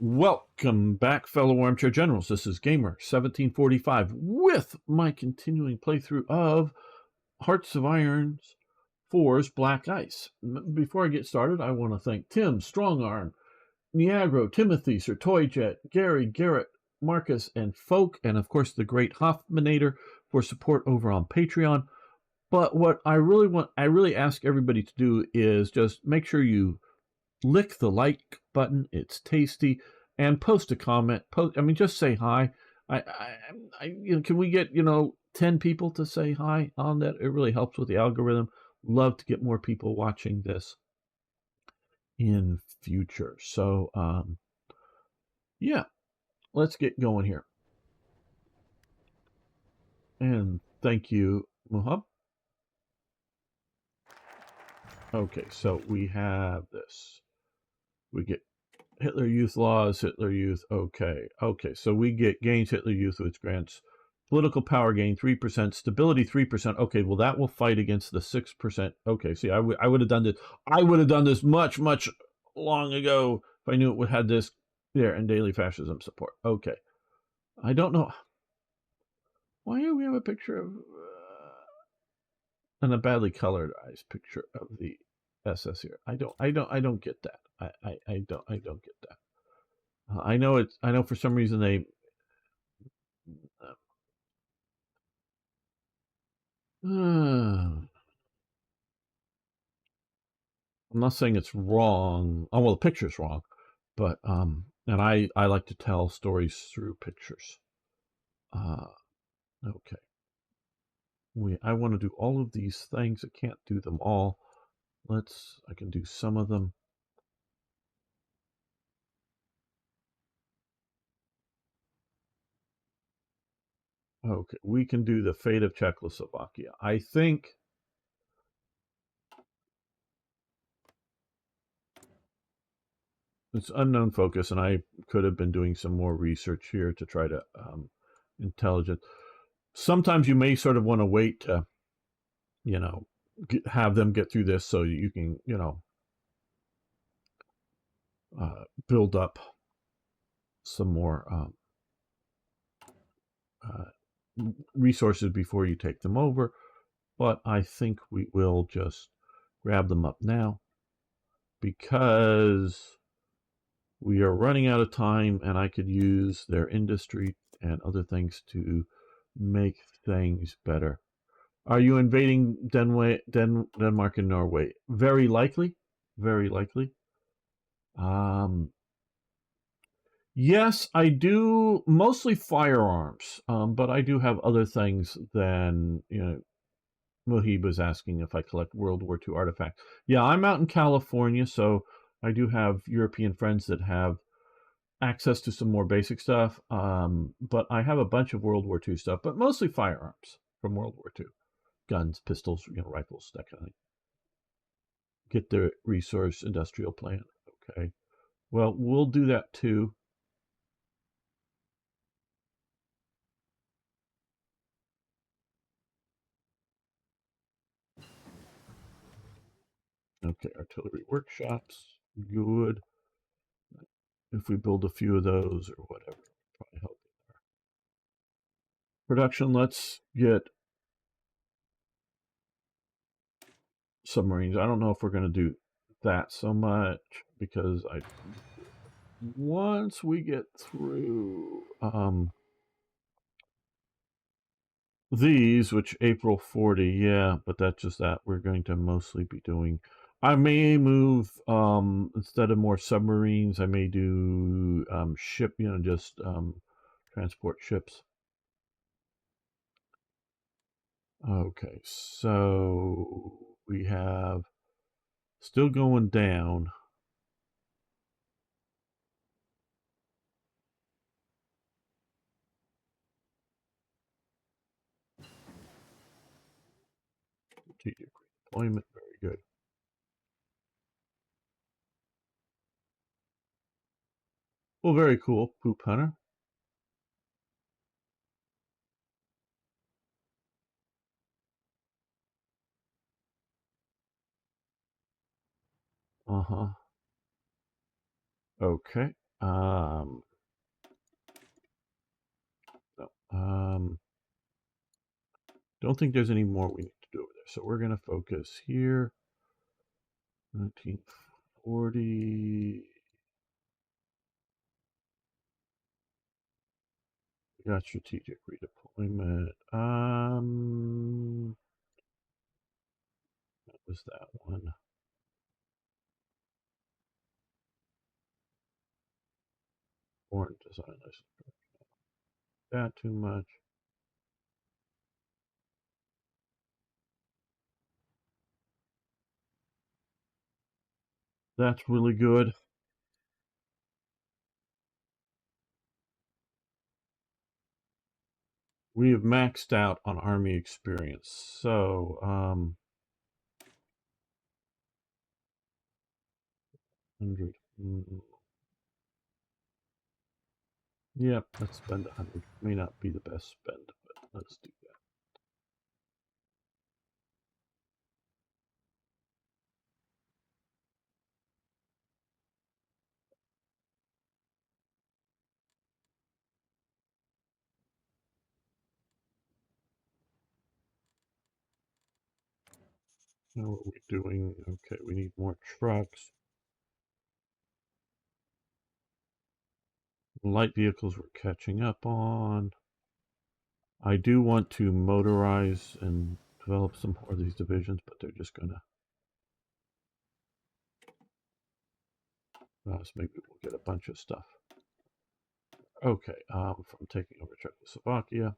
Welcome back, fellow Armchair Generals. This is Gamer1745 with my continuing playthrough of Hearts of Iron's 4's Black Ice. Before I get started, I want to thank Tim, Strongarm, Niagro, Timothy, Sir Toyjet, Gary, Garrett, Marcus, and Folk, and of course the great Hoffmanator for support over on Patreon. But what I really ask everybody to do is just make sure you lick the like button. It's tasty, and post a comment. Just say hi. Can we get 10 people to say hi on that? It really helps with the algorithm. Love to get more people watching this in future. So yeah, let's get going here. And thank you, Muhab. Okay, so we have this. We get Hitler Youth laws, Hitler Youth, okay. So we get gains Hitler Youth, which grants political power gain 3%, stability 3%. Okay, well that will fight against the 6%. Okay, see, I would have done this. I would have done this much long ago if I knew it would have this there and daily fascism support. Okay, I don't know why do we have a picture of and a badly colorized picture of the SS here. I don't get that. I don't get that. I know for some reason they I'm not saying it's wrong. Oh, well, the picture's wrong, but and I like to tell stories through pictures. Okay. I want to do all of these things. I can't do them all. I can do some of them. Okay, we can do the fate of Czechoslovakia. I think it's unknown focus, and I could have been doing some more research here to try to intelligent. Sometimes you may sort of want to wait to, have them get through this so you can, build up some more resources before you take them over. But I think we will just grab them up now because we are running out of time, and I could use their industry and other things to make things better. Are you invading Denmark and Norway? Very likely. Very likely. Yes, I do, mostly firearms, but I do have other things than, Muhib was asking if I collect World War II artifacts. Yeah, I'm out in California, so I do have European friends that have access to some more basic stuff, but I have a bunch of World War II stuff, but mostly firearms from World War II. Guns, pistols, rifles, that kind of thing. Get the resource industrial plan. Okay. Well, we'll do that too. Okay, artillery workshops, good. If we build a few of those or whatever, probably help there. Production, let's get submarines. I don't know if we're going to do that so much because once we get through these, which April 40, yeah, but that's just that we're going to mostly be doing. I may move instead of more submarines, I may do ship, just transport ships. Okay, so we have still going down. Strategic deployment, very good. Well, very cool, Poop Hunter. Uh-huh. Okay. No. Don't think there's any more we need to do over there. So we're going to focus here. 1940. We got strategic redeployment. What was that one? Foreign design. That too much. That's really good. We have maxed out on army experience. So, 100. Yep, let's spend 100. May not be the best spend, but let's do that. Now what are we doing? Okay, we need more trucks. Light vehicles we're catching up on. I do want to motorize and develop some more of these divisions, but they're just gonna. So maybe we'll get a bunch of stuff. Okay, from taking over Czechoslovakia.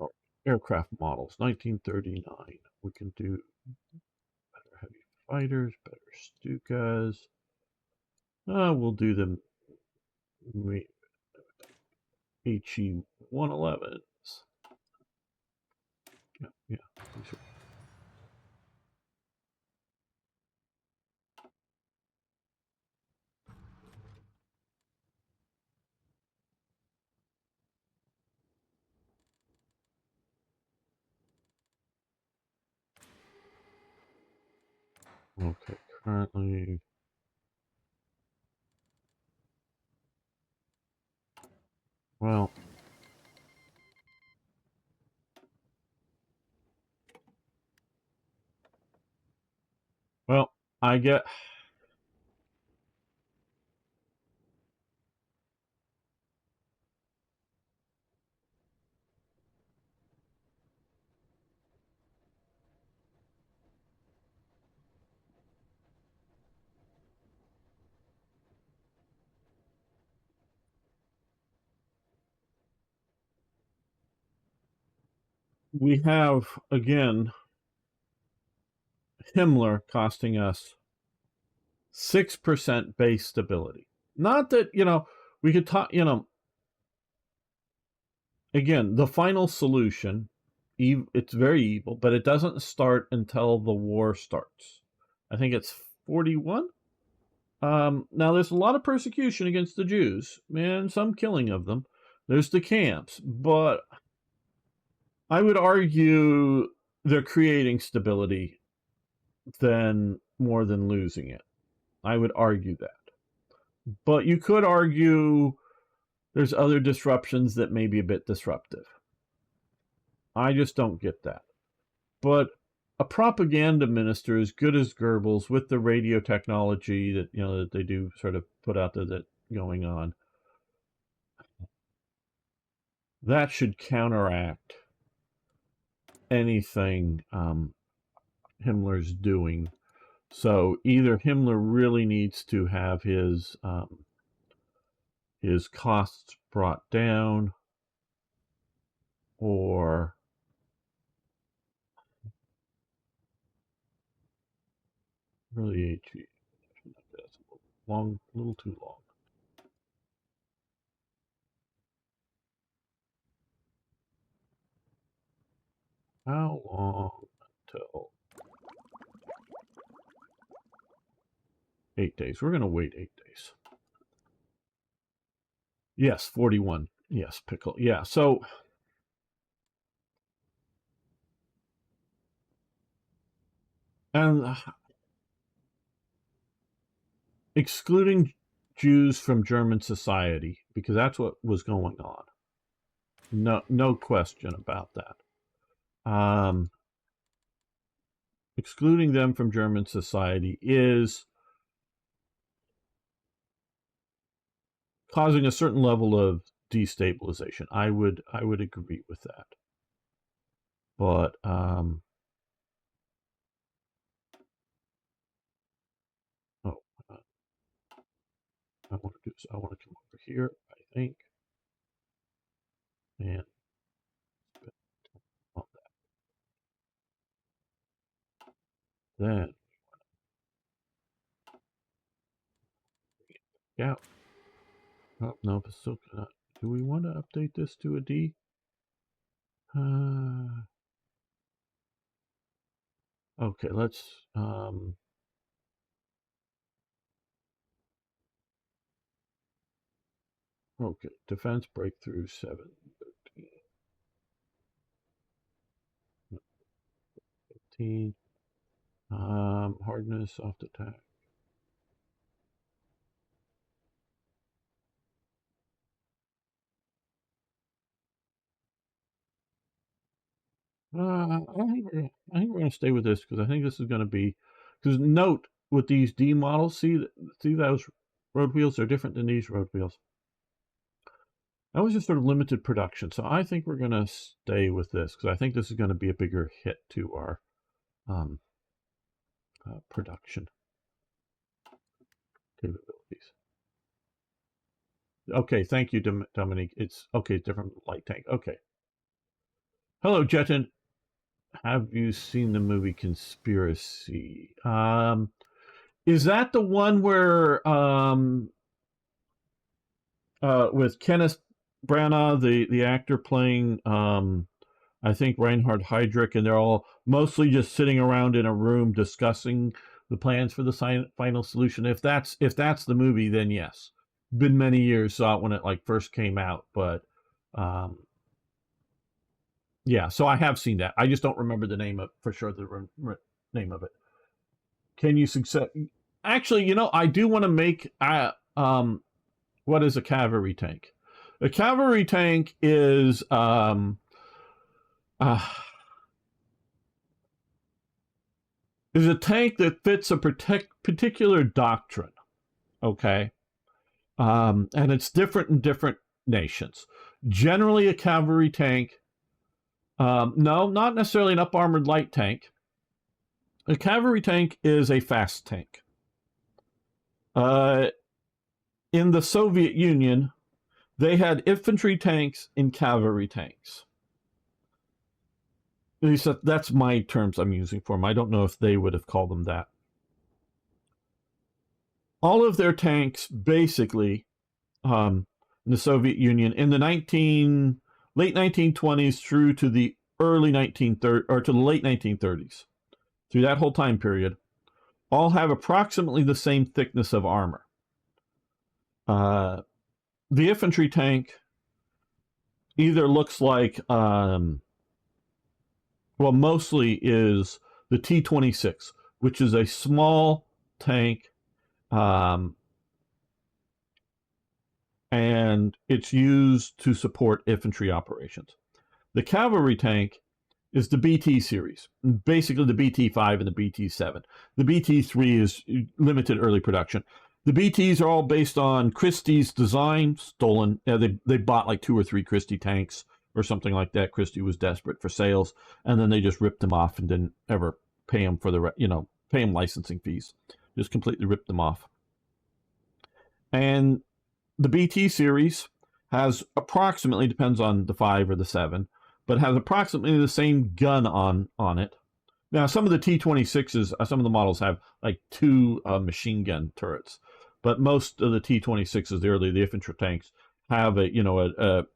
Oh, aircraft models, 1939. We can do better heavy fighters, better Stukas. We'll do them HE 111s. Yeah. Okay, currently. Well, I get. We have, again, Himmler costing us 6% base stability. Not that, we could talk, again, the final solution, it's very evil, but it doesn't start until the war starts. I think it's 41. Now, there's a lot of persecution against the Jews, and some killing of them. There's the camps, but I would argue they're creating stability more than losing it. I would argue that. But you could argue there's other disruptions that may be a bit disruptive. I just don't get that. But a propaganda minister as good as Goebbels with the radio technology that they do sort of put out there that going on, that should counteract anything Himmler's doing. So either Himmler really needs to have his costs brought down, or really that's a little too long. How long until 8 days? We're going to wait 8 days. Yes, 41. Yes, pickle. Yeah, so and excluding Jews from German society, because that's what was going on. No question about that. Excluding them from German society is causing a certain level of destabilization. I would agree with that. But oh, I want to do this. I want to come over here, I think, and on that. Then yeah. Oh no, but still cannot. Do we want to update this to a D? Okay, let's okay, defense breakthrough 713. 15. Hardness, soft attack. I think we're going to stay with this because I think this is going to be, because note with these D models, see those road wheels are different than these road wheels. That was just sort of limited production, so I think we're going to stay with this because I think this is going to be a bigger hit to our production capabilities. Okay, thank you, Dominique. It's okay, different light tank. Okay. Hello, Jeton. Have you seen the movie Conspiracy? Is that the one where with Kenneth Branagh, the actor playing I think Reinhard Heydrich, and they're all mostly just sitting around in a room discussing the plans for the final solution? If that's the movie, then yes. Been many years, saw it when it like first came out, but yeah, so I have seen that. I just don't remember the name of for sure the name of it. Can you success? Actually, I do want to make what is a cavalry tank? A cavalry tank is is a tank that fits a particular doctrine. Okay, and it's different in different nations. Generally, a cavalry tank. No, not necessarily an up armored light tank. A cavalry tank is a fast tank. In the Soviet Union, they had infantry tanks and cavalry tanks. At least that's my terms I'm using for them. I don't know if they would have called them that. All of their tanks, basically, in the Soviet Union, in the late 1920s through to the early 1930s, or to the late 1930s, through that whole time period, all have approximately the same thickness of armor. The infantry tank either looks like, mostly is the T-26, which is a small tank, and it's used to support infantry operations. The cavalry tank is the BT series, basically the BT-5 and the BT-7. The BT-3 is limited early production. The BTs are all based on Christie's design, stolen. They bought like 2 or 3 Christie tanks or something like that. Christie was desperate for sales, and then they just ripped them off and didn't ever pay them for pay them licensing fees. Just completely ripped them off. And the BT series has approximately, depends on the 5 or the 7, but has approximately the same gun on it. Now, some of the T-26s, some of the models have like 2 machine gun turrets, but most of the T-26s, the infantry tanks, have a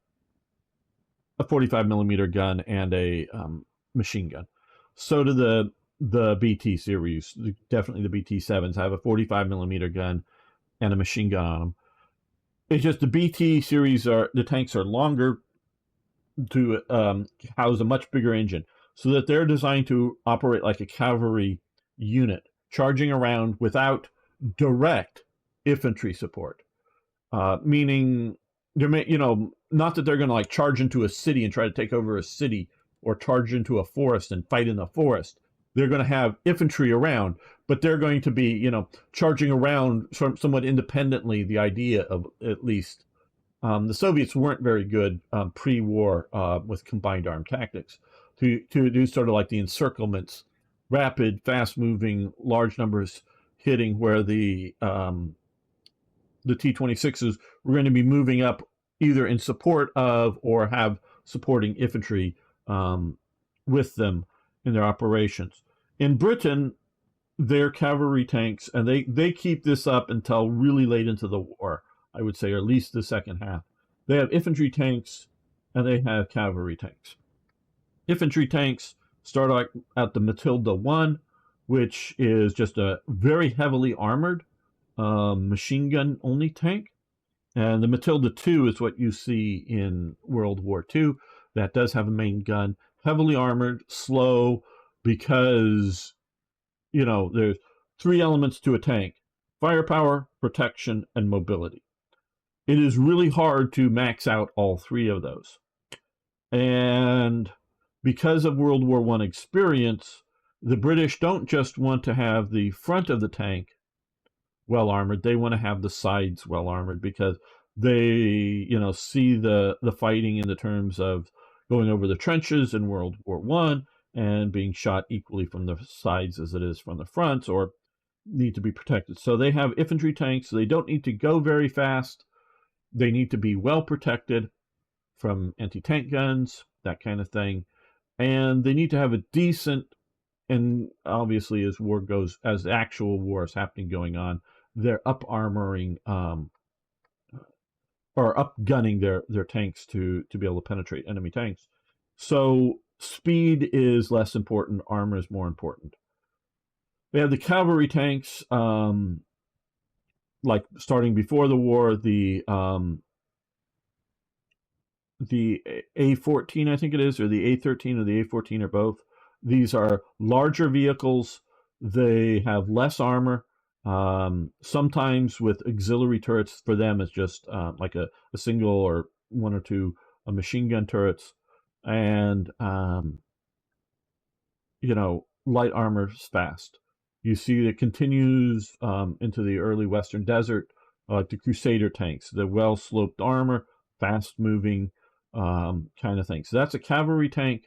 45 millimeter gun and a machine gun. So do the BT series. Definitely the BT-7s have a 45 millimeter gun and a machine gun on them. It's just the BT series the tanks are longer to house a much bigger engine, so that they're designed to operate like a cavalry unit, charging around without direct infantry support, meaning there may, not that they're going to like charge into a city and try to take over a city or charge into a forest and fight in the forest. They're going to have infantry around, but they're going to be, charging around somewhat independently, the idea of at least. The Soviets weren't very good pre-war with combined arm tactics to do sort of like the encirclements, rapid, fast-moving, large numbers hitting, where the T-26s were going to be moving up either in support of or have supporting infantry with them in their operations. In Britain, their cavalry tanks, and they keep this up until really late into the war, I would say, or at least the second half. They have infantry tanks and they have cavalry tanks. Infantry tanks start out at the Matilda 1, which is just a very heavily armored machine gun only tank. And the Matilda 2 is what you see in World War II. That does have a main gun, heavily armored, slow, because, there's three elements to a tank: firepower, protection, and mobility. It is really hard to max out all three of those. And because of World War I experience, the British don't just want to have the front of the tank well armored, they want to have the sides well armored, because they, see the fighting in the terms of going over the trenches in World War I and being shot equally from the sides as it is from the fronts, or need to be protected. So they have infantry tanks. They don't need to go very fast. They need to be well protected from anti-tank guns, that kind of thing. And they need to have a decent, and obviously as war goes, as the actual war is happening going on, they're up-armoring or up-gunning their tanks to be able to penetrate enemy tanks. So speed is less important, armor is more important. They have the cavalry tanks, like starting before the war, the A-14, I think it is, or the A-13 or the A-14, or both. These are larger vehicles. They have less armor. Sometimes with auxiliary turrets. For them, it's just like a single or one or two machine gun turrets. And, light armor is fast. You see it continues into the early Western Desert, like the Crusader tanks, the well-sloped armor, fast-moving kind of thing. So that's a cavalry tank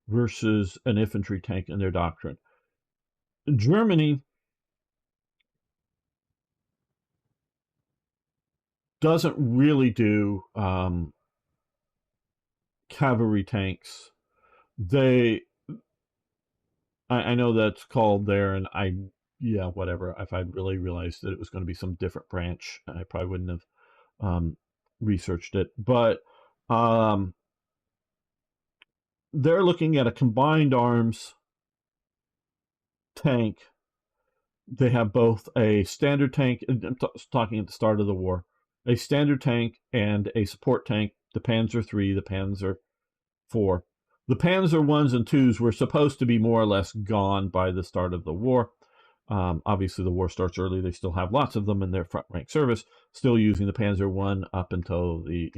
versus an infantry tank in their doctrine. Germany doesn't really do cavalry tanks. I know that's called there, and whatever. If I'd really realized that it was going to be some different branch, I probably wouldn't have researched it. But they're looking at a combined arms tank. They have both a standard tank, I'm talking at the start of the war, a standard tank and a support tank, the Panzer III, the Panzer IV. The Panzer Is and Is were supposed to be more or less gone by the start of the war. Obviously, the war starts early. They still have lots of them in their front rank service, still using the Panzer I up until the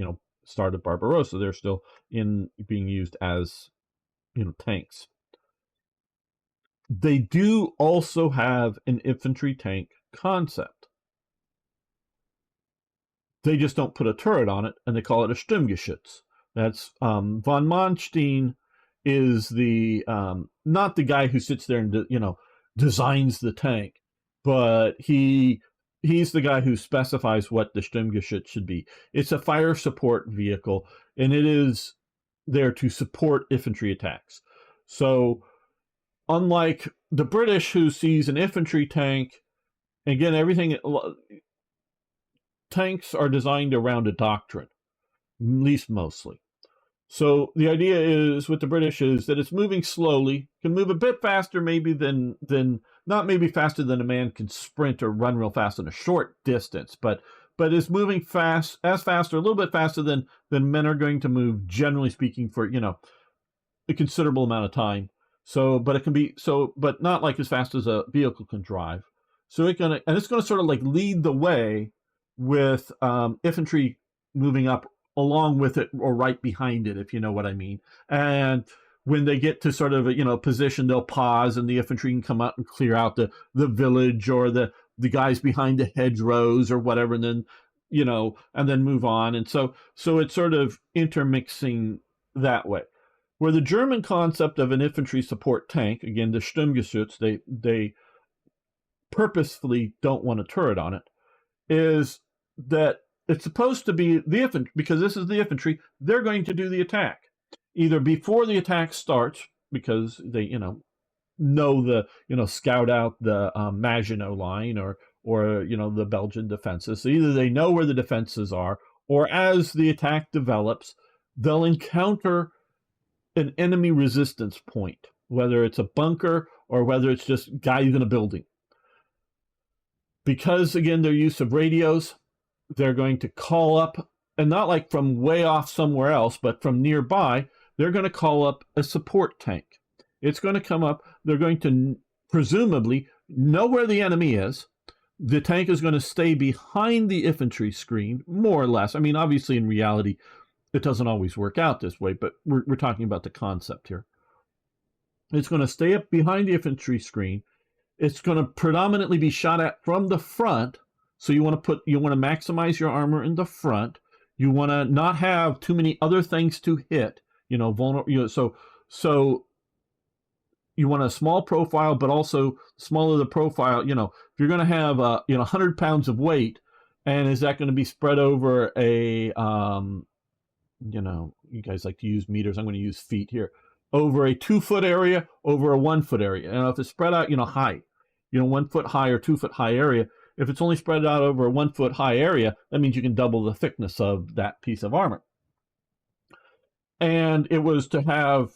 start of Barbarossa. They're still being used as tanks. They do also have an infantry tank concept. They just don't put a turret on it, and they call it a Sturmgeschütz. That's von Manstein is the not the guy who sits there and designs the tank, but he's the guy who specifies what the Sturmgeschütz should be. It's a fire support vehicle, and it is there to support infantry attacks. So unlike the British, who sees an infantry tank, again, tanks are designed around a doctrine, at least mostly. So the idea is with the British is that it's moving slowly, can move a bit faster maybe than not maybe faster than a man can sprint or run real fast in a short distance, but is moving fast or a little bit faster than men are going to move, generally speaking, for a considerable amount of time. So, but it can be but not like as fast as a vehicle can drive. So it's gonna sort of like lead the way with infantry moving up along with it or right behind it, if you know what I mean. And when they get to sort of a position, they'll pause, and the infantry can come out and clear out the village or the guys behind the hedgerows or whatever, and then and then move on. And so it's sort of intermixing that way. Where the German concept of an infantry support tank, again, the Sturmgeschütz, they purposefully don't want a turret on it, is that it's supposed to be the infantry, because this is the infantry, they're going to do the attack. Either before the attack starts, because they, know scout out the Maginot line or the Belgian defenses. So either they know where the defenses are, or as the attack develops, they'll encounter an enemy resistance point, whether it's a bunker or whether it's just guys in a building. Because, again, their use of radios, they're going to call up, and not like from way off somewhere else, but from nearby, they're going to call up a support tank. It's going to come up. They're going to presumably know where the enemy is. The tank is going to stay behind the infantry screen, more or less. I mean, obviously, in reality, it doesn't always work out this way, but we're talking about the concept here. It's going to stay up behind the infantry screen. It's going to predominantly be shot at from the front. So you want to maximize your armor in the front. You want to not have too many other things to hit. So you want a small profile, but also smaller the profile. If you're going to have 100 pounds of weight, and is that going to be spread over a you guys like to use meters. I'm going to use feet here. Over a 2-foot area, over a 1-foot area. And if it's spread out, high, 1 foot high or 2 foot high area. If it's only spread out over a 1 foot high area, that means you can double the thickness of that piece of armor. And it was to have,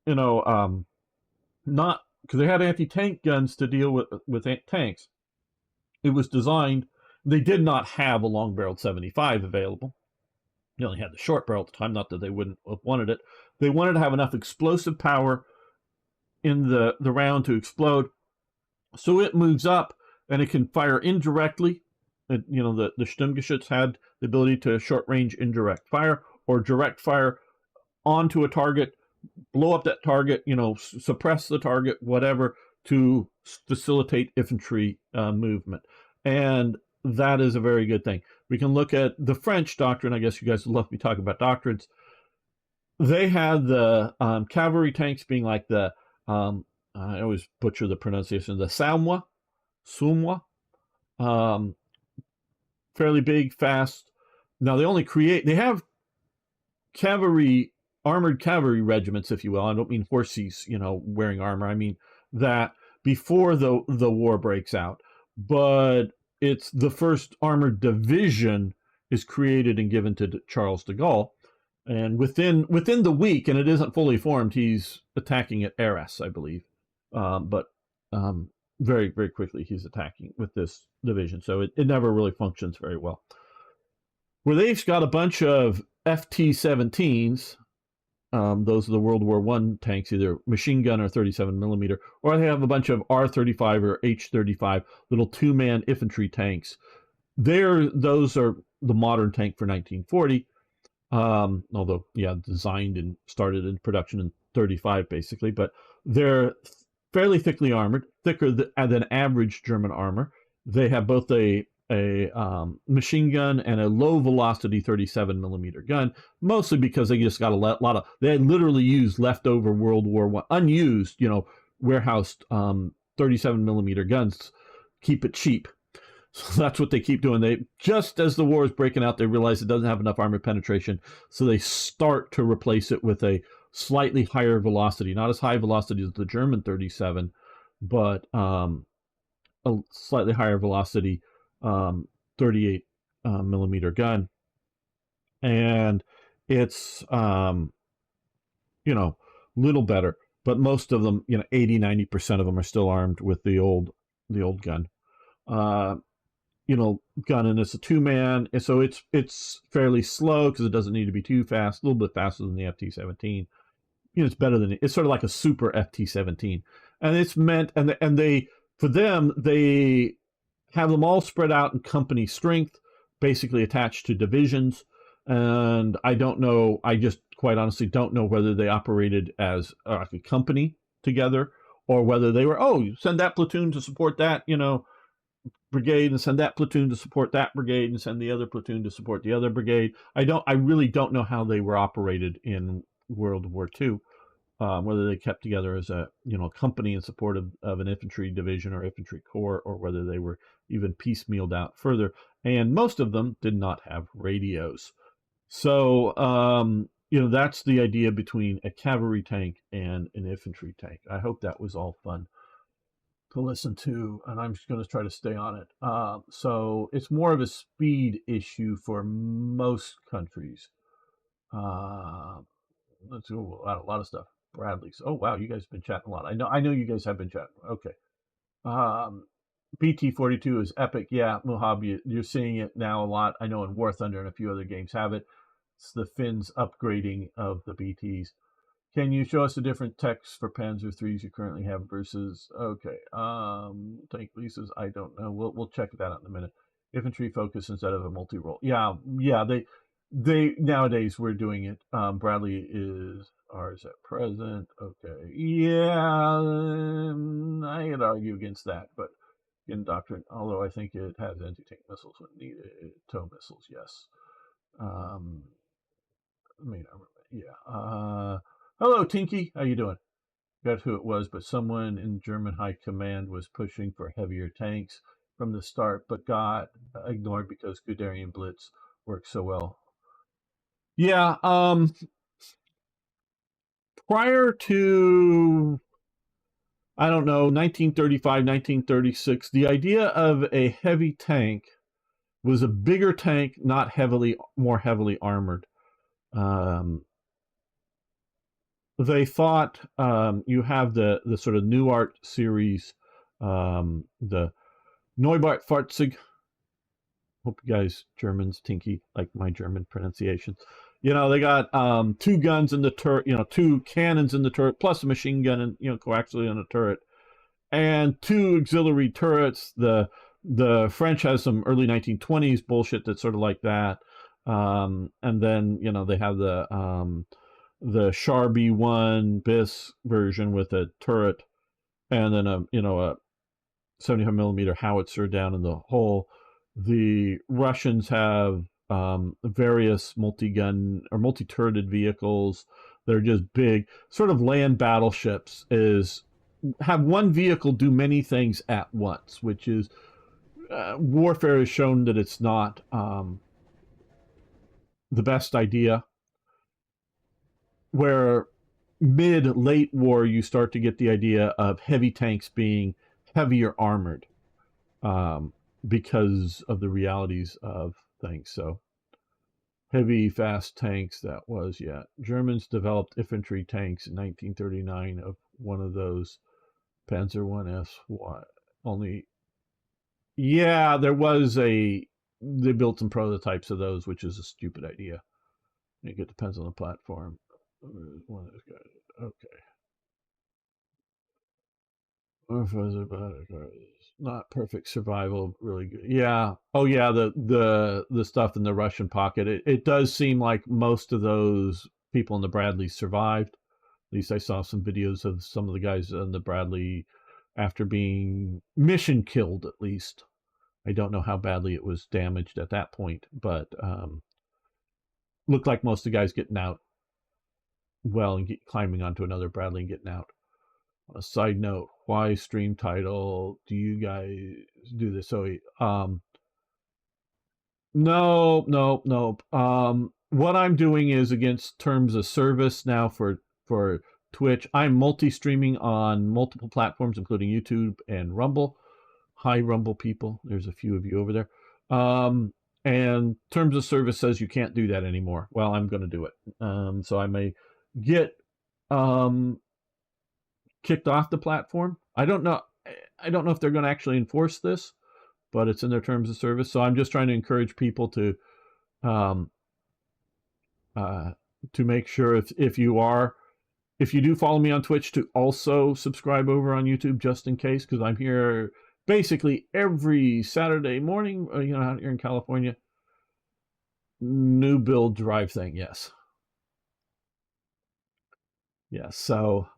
not because they had anti-tank guns to deal with tanks. It was designed. They did not have a long-barreled 75 available. They only had the short barrel at the time. Not that they wouldn't have wanted it. They wanted to have enough explosive power in the round to explode, so it moves up and it can fire indirectly. The Sturmgeschütz had the ability to short-range indirect fire or direct fire onto a target, blow up that target, suppress the target, whatever, to facilitate infantry movement. And that is a very good thing. We can look at the French doctrine. I guess you guys would love me talking about doctrines. They had the cavalry tanks being like the, I always butcher the pronunciation, the Saumois, fairly big, fast. Now they have armored cavalry regiments, if you will. I don't mean horses, wearing armor. I mean that before the war breaks out. But it's the first armored division is created and given to Charles de Gaulle. And within the week, and it isn't fully formed, he's attacking at Arras, I believe. But very, very quickly, he's attacking with this division. So it never really functions very well. Where they've got a bunch of FT-17s, those are the World War I tanks, either machine gun or 37 millimeter, or they have a bunch of R-35 or H-35, little two-man infantry tanks. Those are the modern tank for 1940. Although, designed and started in production in 35, basically, but they're fairly thickly armored, thicker than average German armor. They have both a machine gun and a low velocity 37 millimeter gun, mostly because they just got a lot of, they had literally used leftover World War I, unused, warehoused 37 millimeter guns, keep it cheap. So that's what they keep doing. They, just as the war is breaking out, they realize it doesn't have enough armor penetration, so they start to replace it with a slightly higher velocity, not as high velocity as the German 37, but a slightly higher velocity 38 millimeter gun. And it's little better, but most of them, 80-90% of them are still armed with the old gun. Gun, and it's a two-man, and so it's fairly slow because it doesn't need to be too fast, a little bit faster than the FT-17. It's better than, it's sort of like a super FT-17, and it's meant, and they for them, they have them all spread out in company strength, basically attached to divisions. And I don't know, I just quite honestly don't know whether they operated as like a company together or whether they were, oh, send that platoon to support that, brigade and send that platoon to support that brigade and send the other platoon to support the other brigade. I really don't know how they were operated in World War II. Whether they kept together as a company in support of an infantry division or infantry corps, or whether they were even piecemealed out further. And most of them did not have radios. So that's the idea between a cavalry tank and an infantry tank. I hope that was all fun to listen to, and I'm just going to try to stay on it. So it's more of a speed issue for most countries. Let's go a lot of stuff. Bradley's. Oh wow, you guys have been chatting a lot. I know you guys have been chatting. Okay. Um, BT-42 is epic. Yeah, Mojave, you're seeing it now a lot. I know in War Thunder and a few other games have it. It's the Finns upgrading of the BTs. Can you show us the different techs for Panzer IIIs you currently have versus? Okay. Tank leases. I don't know. We'll check that out in a minute. Infantry focus instead of a multi-role. Yeah. They nowadays we're doing it. Bradley is ours at present. Okay. Yeah. I'd argue against that, but in doctrine, although I think it has anti-tank missiles when needed, tow missiles. Yes. Main armor. Yeah. Hello, Tinky. How you doing? Forgot who it was, but someone in German high command was pushing for heavier tanks from the start, but got ignored because Guderian Blitz works so well. Yeah. Prior to, I don't know, 1935, 1936, the idea of a heavy tank was a bigger tank, not more heavily armored. They thought you have the sort of New Art series, the Neubart Fahrzeug. Hope you guys Germans, Tinky, like my German pronunciation. They got 2 guns in the turret, 2 cannons in the turret, plus a machine gun and coaxially on the turret, and 2 auxiliary turrets. The French has some early 1920s bullshit that's sort of like that, and then they have the Char B1 BICE version with a turret, and then a 75 millimeter howitzer down in the hole. The Russians have various multi-gun or multi-turreted vehicles that are just big, sort of land battleships. Have one vehicle do many things at once, which is warfare has shown that it's not the best idea. Where late war you start to get the idea of heavy tanks being heavier armored because of the realities of things. So heavy fast tanks, that was, yeah, Germans developed infantry tanks in 1939 of one of those Panzer 1S only. Yeah, they built some prototypes of those, which is a stupid idea. I think it depends on the platform. One of those guys. Okay. Not perfect survival, really good. Yeah. Oh yeah, the stuff in the Russian pocket. It does seem like most of those people in the Bradley survived. At least I saw some videos of some of the guys in the Bradley after being mission killed, at least. I don't know how badly it was damaged at that point, but looked like most of the guys getting out well and climbing onto another Bradley and getting out. On a side note, why stream title? Do you guys do this? So, no. What I'm doing is against terms of service now for Twitch. I'm multi-streaming on multiple platforms, including YouTube and Rumble. Hi, Rumble people. There's a few of you over there. And terms of service says you can't do that anymore. Well, I'm going to do it. So I may get kicked off the platform. I don't know if they're going to actually enforce this, but it's in their terms of service. So I'm just trying to encourage people to make sure if you are if you do follow me on Twitch, to also subscribe over on YouTube just in case, because I'm here basically every Saturday morning, out here in California. New build drive thing, yes. Yes, so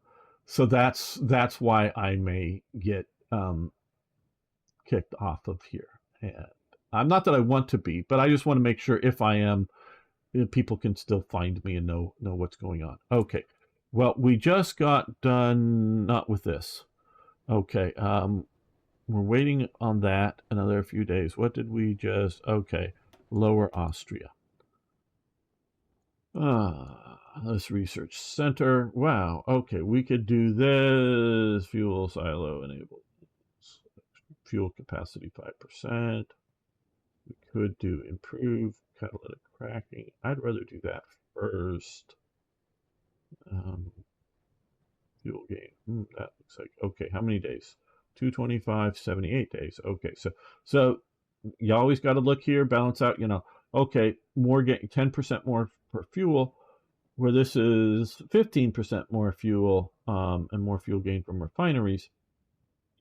that's why I may get kicked off of here. And I'm not that I want to be, but I just want to make sure if I am, people can still find me and know what's going on. Okay. Well, we just got done not with this. Okay. We're waiting on that another few days. What did we just okay. Lower Austria. This research center. Wow. Okay, we could do this. Fuel silo enabled. Fuel capacity 5%. We could do improve catalytic cracking. I'd rather do that first. Fuel gain. That looks like okay. How many days? 225, 78 days. Okay, so you always got to look here, balance out. Okay, more gain, 10% more for fuel, where this is 15% more fuel, and more fuel gain from refineries.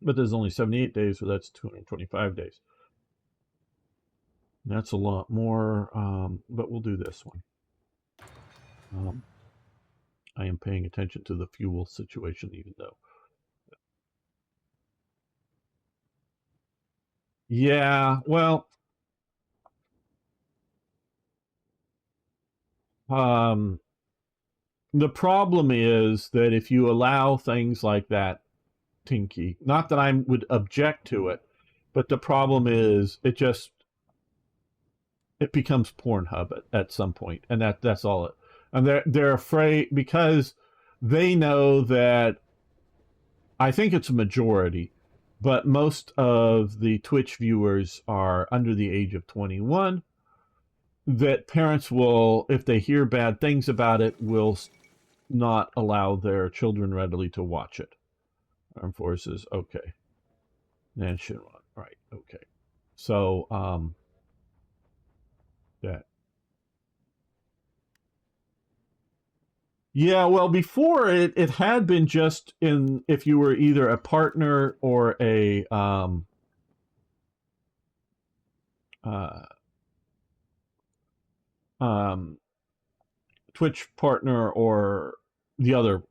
But there's only 78 days, so that's 225 days. That's a lot more, but we'll do this one. I am paying attention to the fuel situation, even though. Yeah, well, the problem is that if you allow things like that, Tinky, not that I would object to it, but the problem is it becomes Pornhub at some point, and that's all it. And they're afraid because they know that I think it's a majority, but most of the Twitch viewers are under the age of 21. That parents will, if they hear bad things about it, will not allow their children readily to watch it. Armed Forces, okay. Nationwide, right, okay. So, that. Yeah, well, before it had been just in if you were either a partner or a uh, um, Twitch partner or the other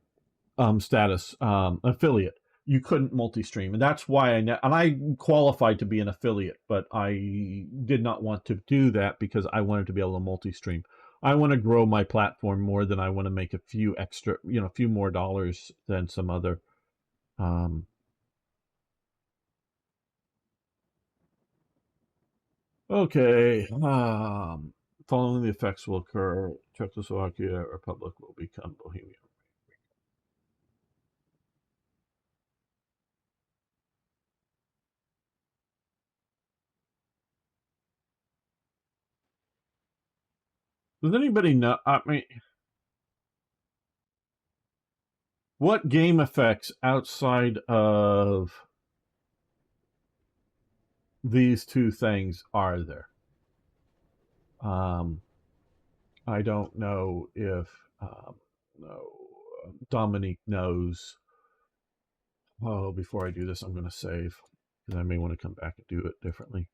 status affiliate. You couldn't multi-stream, and that's why I qualified to be an affiliate, but I did not want to do that because I wanted to be able to multi-stream. I want to grow my platform more than I want to make a few extra, a few more dollars than some other. Um, okay. Following the effects will occur, Czechoslovakia Republic will become Bohemia. Does anybody know? I mean, what game effects outside of these two things are there? I don't know if no, Dominique knows. Oh, before I do this, I'm going to save because I may want to come back and do it differently.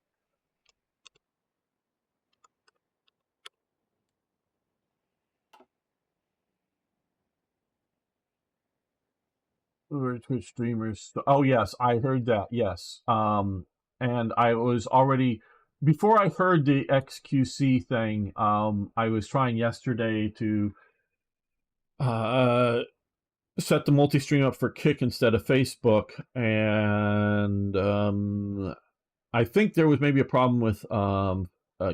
Twitch streamers. Oh yes, I heard that. Yes, and I was already before I heard the XQC thing. I was trying yesterday to uh, set the multi-stream up for Kick instead of Facebook, and I think there was maybe a problem with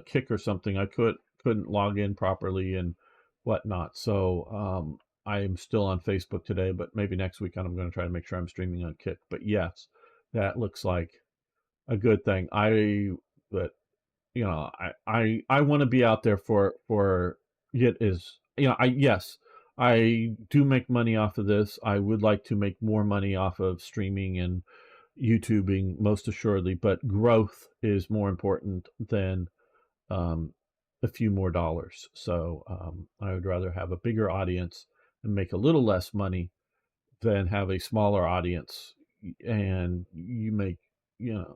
Kick or something. I couldn't log in properly and whatnot. So I am still on Facebook today, but maybe next week I'm going to try to make sure I'm streaming on Kick. But yes, that looks like a good thing. But I want to be out there for it is I do make money off of this. I would like to make more money off of streaming and YouTubing most assuredly, but growth is more important than a few more dollars. So I would rather have a bigger audience and make a little less money than have a smaller audience, and you make,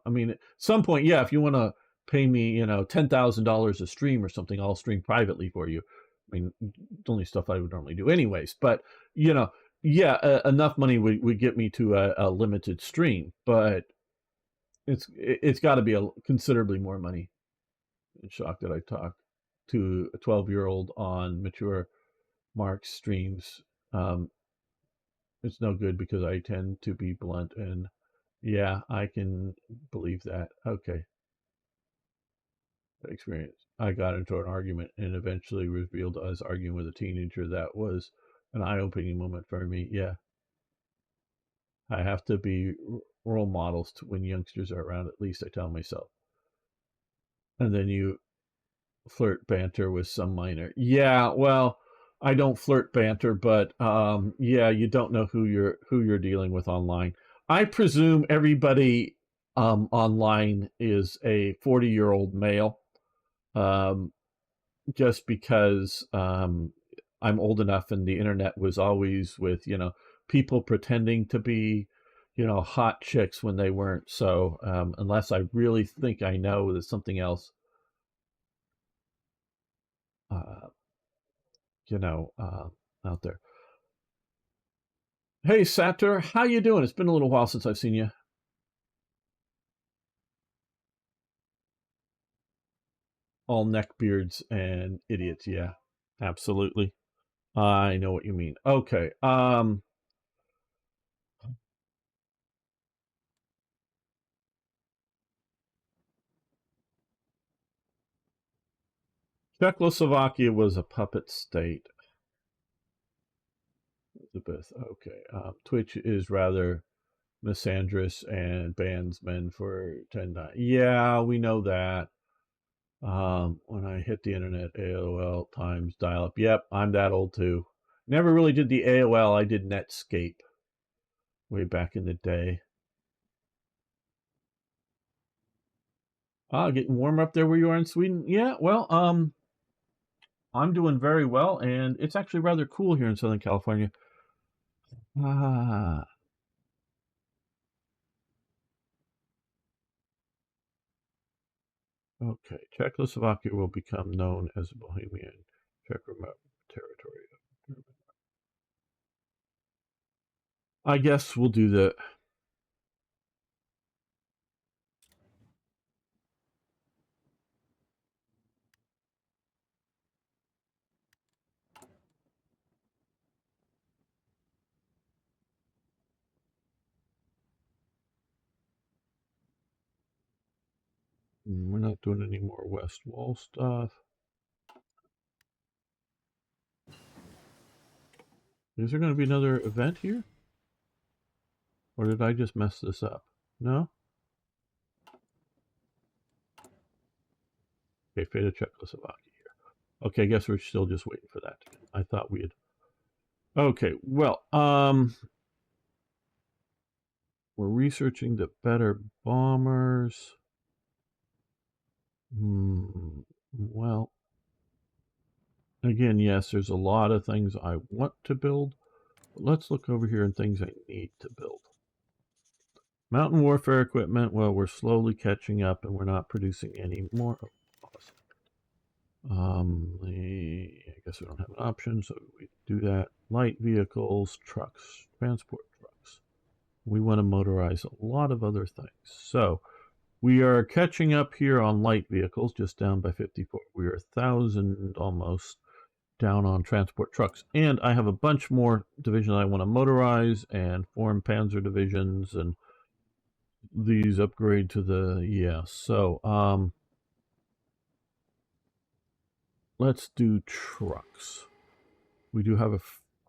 I mean, at some point, yeah, if you want to pay me, $10,000 a stream or something, I'll stream privately for you. I mean, it's only stuff I would normally do anyways, but yeah, enough money would get me to a limited stream, but it's got to be considerably more money. I'm shocked that I talked to a 12-year-old on mature Mark's streams. It's no good because I tend to be blunt, and yeah, I can believe that. Okay. Experience. I got into an argument and eventually revealed I was arguing with a teenager. That was an eye-opening moment for me. Yeah. I have to be role models when youngsters are around, at least I tell myself. And then you flirt banter with some minor. Yeah, well, I don't flirt banter, but yeah, you don't know who you're dealing with online. I presume everybody online is a 40-year-old male, um, just because I'm old enough, and the internet was always with people pretending to be hot chicks when they weren't. So unless I really think I know there's something else. Uh, out there. Hey, Satur, how you doing? It's been a little while since I've seen you. All neckbeards and idiots. Yeah, absolutely. I know what you mean. Okay. Czechoslovakia was a puppet state. Elizabeth. Okay. Twitch is rather misandrous and bans men for 10. Yeah, we know that. When I hit the internet, AOL times dial up. Yep, I'm that old too. Never really did the AOL. I did Netscape way back in the day. Getting warm up there where you are in Sweden. Yeah, well, I'm doing very well, and it's actually rather cool here in Southern California. Ah, okay. Czechoslovakia will become known as a Bohemian Czech territory. I guess we'll do that. We're not doing any more West Wall stuff. Is there going to be another event here? Or did I just mess this up? No? Okay, fate of Czechoslovakia here. Okay, I guess we're still just waiting for that. I thought we had. Okay, well, we're researching the better bombers. Well, again, yes, there's a lot of things I want to build. But let's look over here and things I need to build. Mountain warfare equipment. Well, we're slowly catching up, and we're not producing any more. Oh, awesome. I guess we don't have an option, so we do that. Light vehicles, trucks, transport trucks. We want to motorize a lot of other things. So we are catching up here on light vehicles, just down by 54. We are 1,000 almost down on transport trucks. And I have a bunch more divisions I want to motorize and form panzer divisions, and these upgrade to the, yeah. So let's do trucks. We do have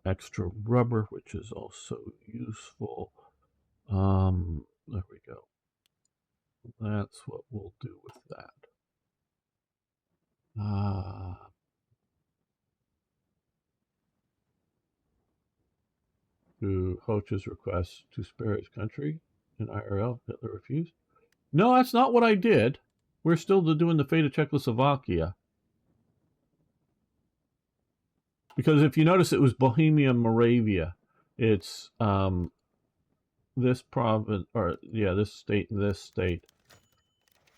extra rubber, which is also useful. There we go. That's what we'll do with that. To Hoch's request to spare his country in IRL, Hitler refused. No, that's not what I did. We're still doing the fate of Czechoslovakia. Because if you notice, it was Bohemia, Moravia. It's this province, or yeah, this state and this state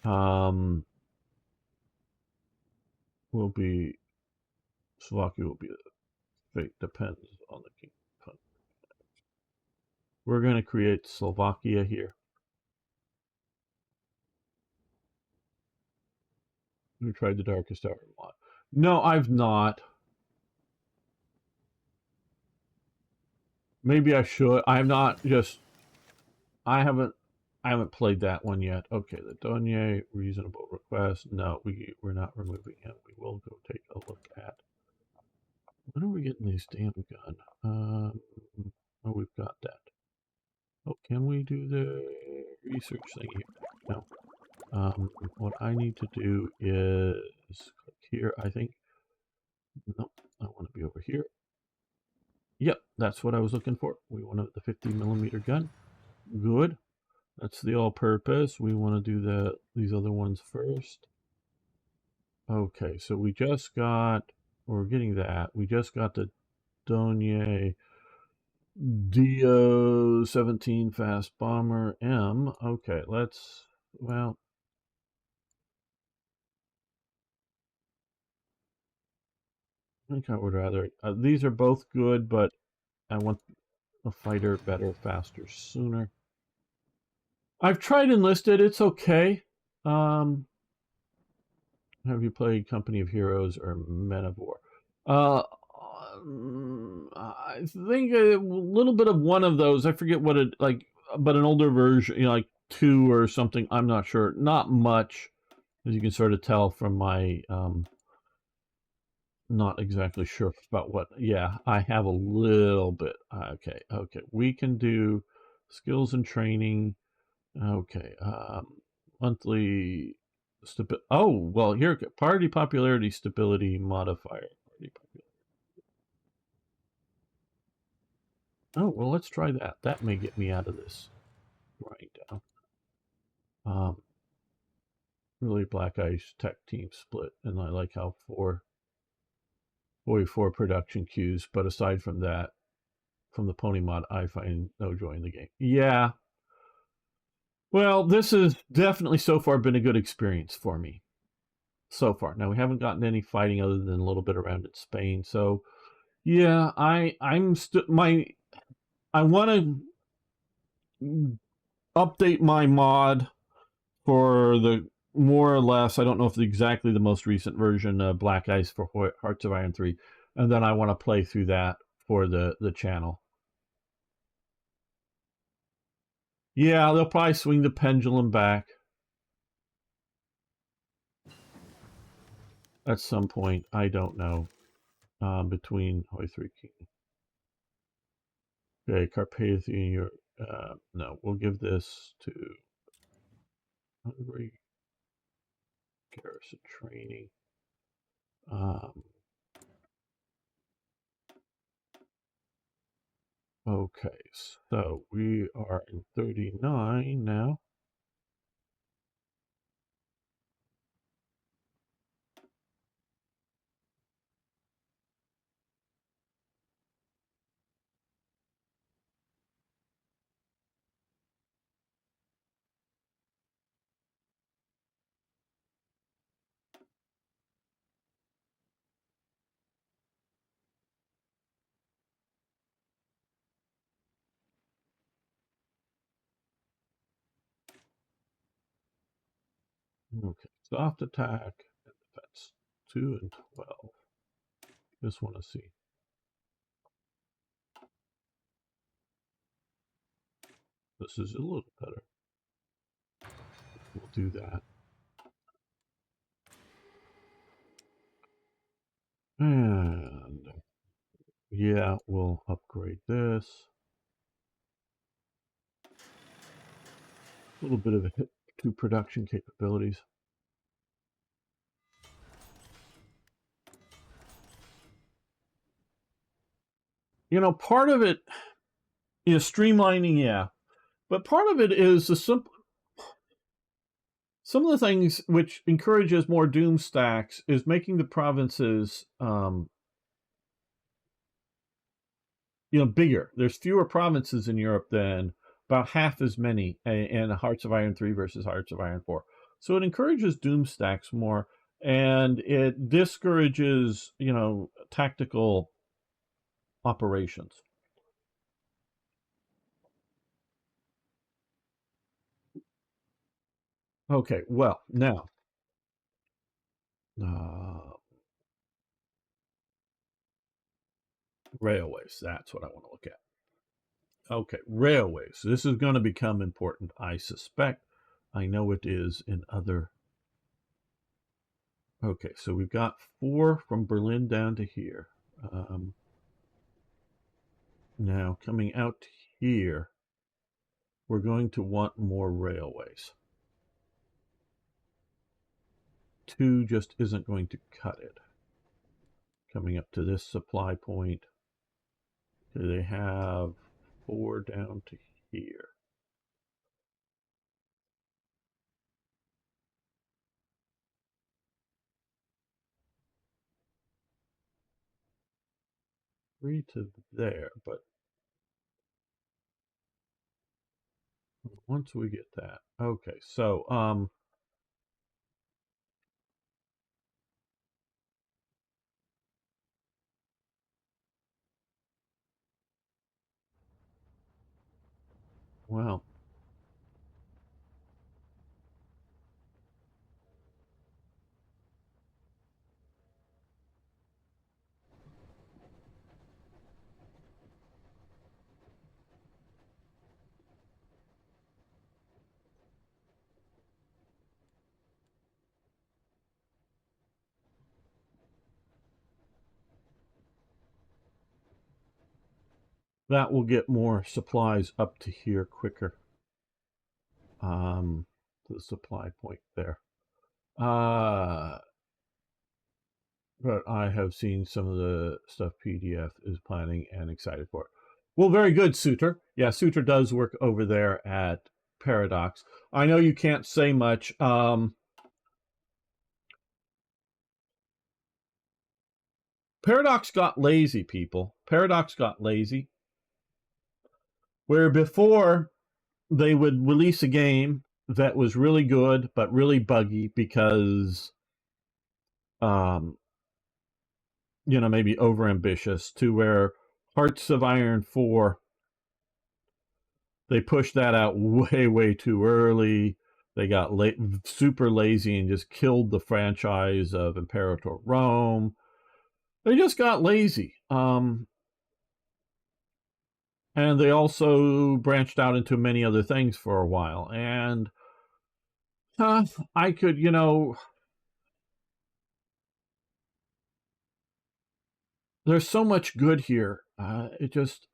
will be, Slovakia will be, it depends on the king. We're going to create Slovakia here. We tried the Darkest Hour mod. No, I've not. Maybe I should. I'm not just. I haven't played that one yet. Okay, the Donye reasonable request. No, we're not removing him. We will go take a look at. When are we getting these damn gun? Oh, we've got that. Oh, can we do the research thing here? No. What I need to do is click here. I think. Nope. I want to be over here. Yep, that's what I was looking for. We want the 50mm gun. Good. That's the all-purpose. We want to do these other ones first. Okay, so we just got, we're getting that. We just got the Donye DO-17 Fast Bomber M. Okay, let's, well, I think I would rather, these are both good, but I want a fighter better, faster, sooner. I've tried Enlisted. It's okay. Have you played Company of Heroes or Men of War? I think a little bit of one of those. I forget what it like, but an older version, you know, like 2 or something. I'm not sure. Not much, as you can sort of tell from my not exactly sure about what. Yeah, I have a little bit. Okay. We can do skills and training. Okay. Monthly stability. Oh, well, here, party popularity stability modifier. Party popularity. Oh, well, let's try that. That may get me out of this right now. Really Black Ice tech team split, and I like how 4 production queues, but aside from that, from the pony mod, I find no joy in the game. Yeah. Well, this has definitely so far been a good experience for me. So far. Now, we haven't gotten any fighting other than a little bit around in Spain, so yeah, I want to update my mod for the more or less, I don't know if exactly the most recent version, Black Ice for Hearts of Iron 3, and then I want to play through that for the channel. Yeah, they'll probably swing the pendulum back at some point. I don't know. Between Hoi 3 King. Okay, Carpathian Europe. No, we'll give this to Hungary. Garrison training. Okay, so we are in 39 now. Okay, soft attack and defense 2 and 12. Just want to see. This is a little better. We'll do that. And yeah, we'll upgrade this. A little bit of a hit to production capabilities. You know, part of it is streamlining, yeah. But part of it is the simple. Some of the things which encourages more doom stacks is making the provinces bigger. There's fewer provinces in Europe than about half as many in Hearts of Iron 3 versus Hearts of Iron 4. So it encourages doom stacks more, and it discourages, tactical operations. Okay, well, now, uh, railways, that's what I want to look at. Okay, railways. This is going to become important, I suspect. I know it is in other. Okay, so we've got 4 from Berlin down to here. Now, coming out here, we're going to want more railways. 2 just isn't going to cut it. Coming up to this supply point, do they have 4 down to here? Three to there, but once we get that, okay, so well, that will get more supplies up to here quicker. The supply point there. But I have seen some of the stuff PDF is planning and excited for it. Well, very good, Suitor. Yeah, Suitor does work over there at Paradox. I know you can't say much. Paradox got lazy, people. Paradox got lazy. Where before they would release a game that was really good but really buggy because maybe overambitious, to where Hearts of Iron 4, they pushed that out way too early. They got super lazy and just killed the franchise of Imperator Rome. They just got lazy. And they also branched out into many other things for a while. And I could, there's so much good here. It just,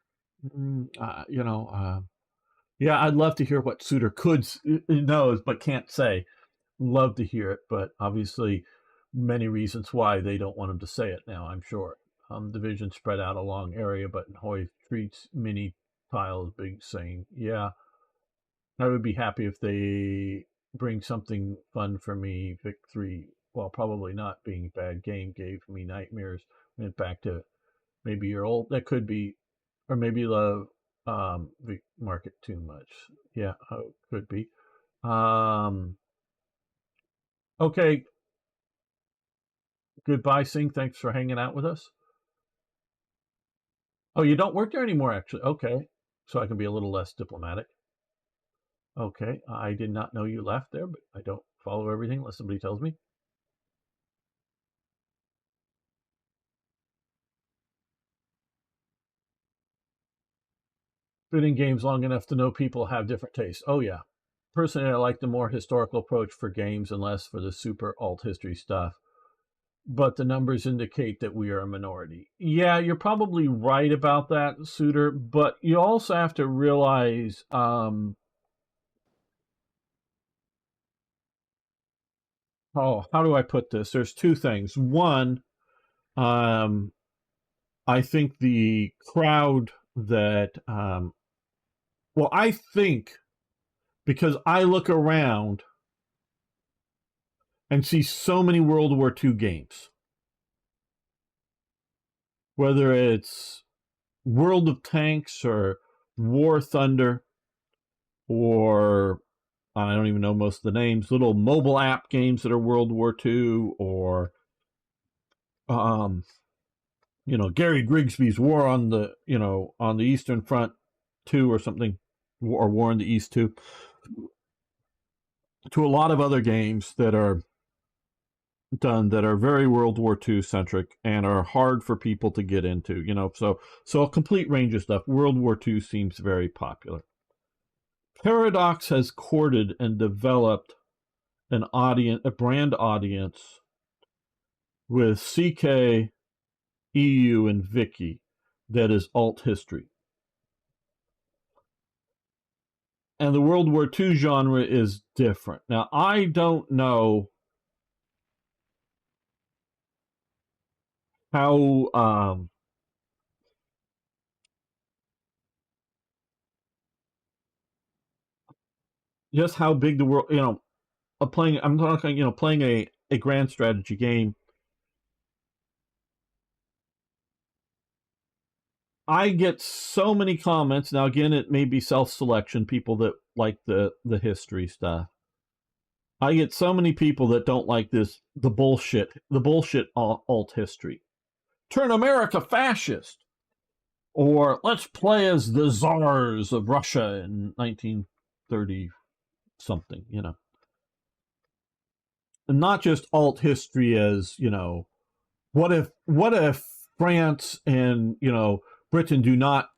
yeah, I'd love to hear what Suitor could knows but can't say. Love to hear it, but obviously, many reasons why they don't want him to say it now. I'm sure. Division spread out a long area, but Hoy treats mini tiles big, saying, "Yeah, I would be happy if they bring something fun for me." Vic 3, while probably not being a bad game, gave me nightmares. Went back to maybe your old. That could be, or maybe you love Vic Market too much. Yeah, could be. Um, okay, goodbye, Sing. Thanks for hanging out with us. Oh, you don't work there anymore, actually. Okay, so I can be a little less diplomatic. Okay, I did not know you left there, but I don't follow everything unless somebody tells me. Been in games long enough to know people have different tastes. Oh, yeah. Personally, I like the more historical approach for games and less for the super alt history stuff. But the numbers indicate that we are a minority. Yeah, you're probably right about that, Suitor, but you also have to realize how do I put this? There's 2 things. One, um, I think the crowd that, well, I think because I look around and see so many World War II games, whether it's World of Tanks or War Thunder, or I don't even know most of the names, little mobile app games that are World War II, or um, Gary Grigsby's War on the Eastern Front 2 or something, or War in the East 2, to a lot of other games that are done that are very World War II centric and are hard for people to get into. So a complete range of stuff. World War II seems very popular. Paradox has courted and developed a brand audience with CK, EU, and Vicky that is alt history. And the World War II genre is different. Now, I don't know how just how big the world, playing. I'm talking, playing a grand strategy game. I get so many comments now. Again, it may be self-selection. People that like the history stuff. I get so many people that don't like the bullshit alt history. Turn America fascist, or let's play as the czars of Russia in 1930 something. And not just alt history as what if France and Britain do not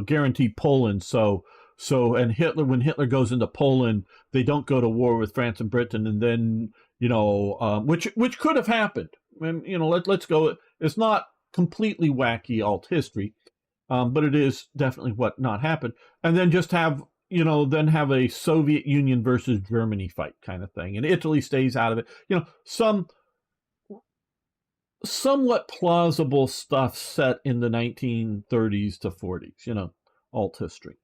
guarantee Poland, and when Hitler goes into Poland, they don't go to war with France and Britain, and then which could have happened. And let's go. It's not completely wacky alt history, but it is definitely what not happened. And then just have a Soviet Union versus Germany fight kind of thing, and Italy stays out of it. Some somewhat plausible stuff set in the 1930s to 40s, alt history.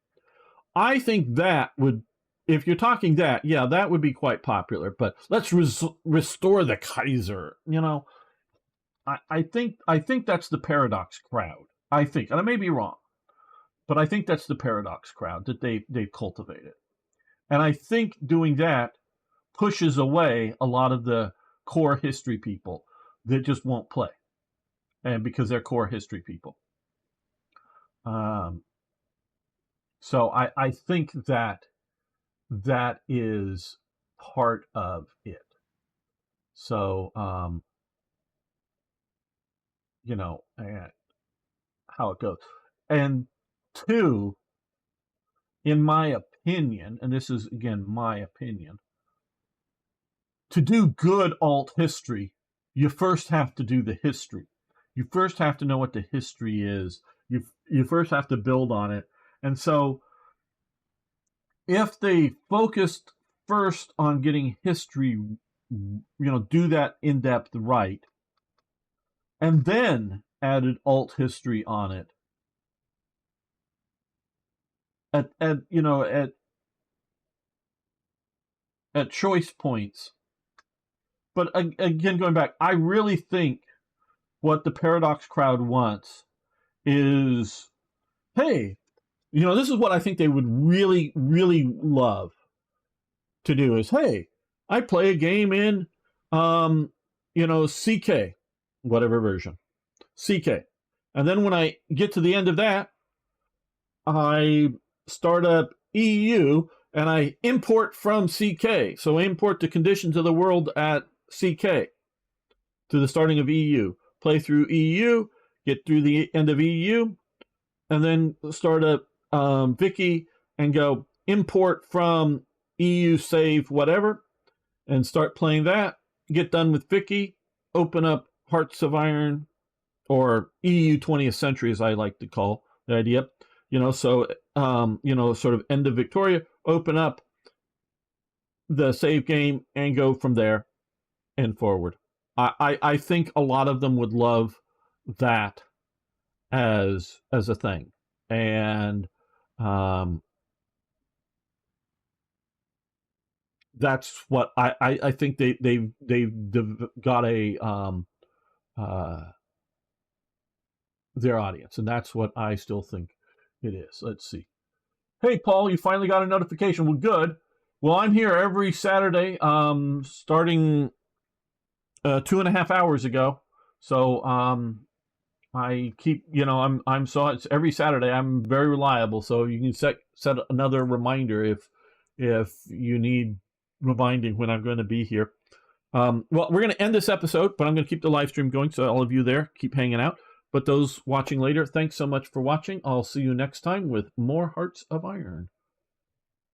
I think that would, if you're talking that, yeah, that would be quite popular. But let's restore the Kaiser. I think that's the Paradox crowd. I think, and I may be wrong, but I think that's the Paradox crowd that they've cultivated. And I think doing that pushes away a lot of the core history people that just won't play, and because they're core history people. Um, so I think that is part of it. So and how it goes. And two, in my opinion, and this is again my opinion, to do good alt history, you first have to do the history. You first have to know what the history is. You first have to build on it. And so if they focused first on getting history, do that in depth right, and then added alt history on it at choice points. But again, going back, I really think what the Paradox crowd wants is, hey, this is what I think they would really, really love to do is, hey, I play a game in, CK, whatever version, CK. And then when I get to the end of that, I start up EU and I import from CK. So I import the conditions of the world at CK to the starting of EU. Play through EU, get through the end of EU, and then start up Vicky and go import from EU save whatever, and start playing that. Get done with Vicky, open up Hearts of Iron, or EU 20th Century, as I like to call the idea. So sort of end of Victoria, open up the save game and go from there and forward. I think a lot of them would love that as a thing, and that's what I think they've got a their audience, and that's what I still think it is. Let's see. Hey, Paul, you finally got a notification. Well, good. Well, I'm here every Saturday, starting 2.5 hours ago. So I keep, I'm so it's every Saturday. I'm very reliable, so you can set another reminder if you need reminding when I'm going to be here. Well, we're going to end this episode, but I'm going to keep the live stream going, so all of you there, keep hanging out. But those watching later, thanks so much for watching. I'll see you next time with more Hearts of Iron.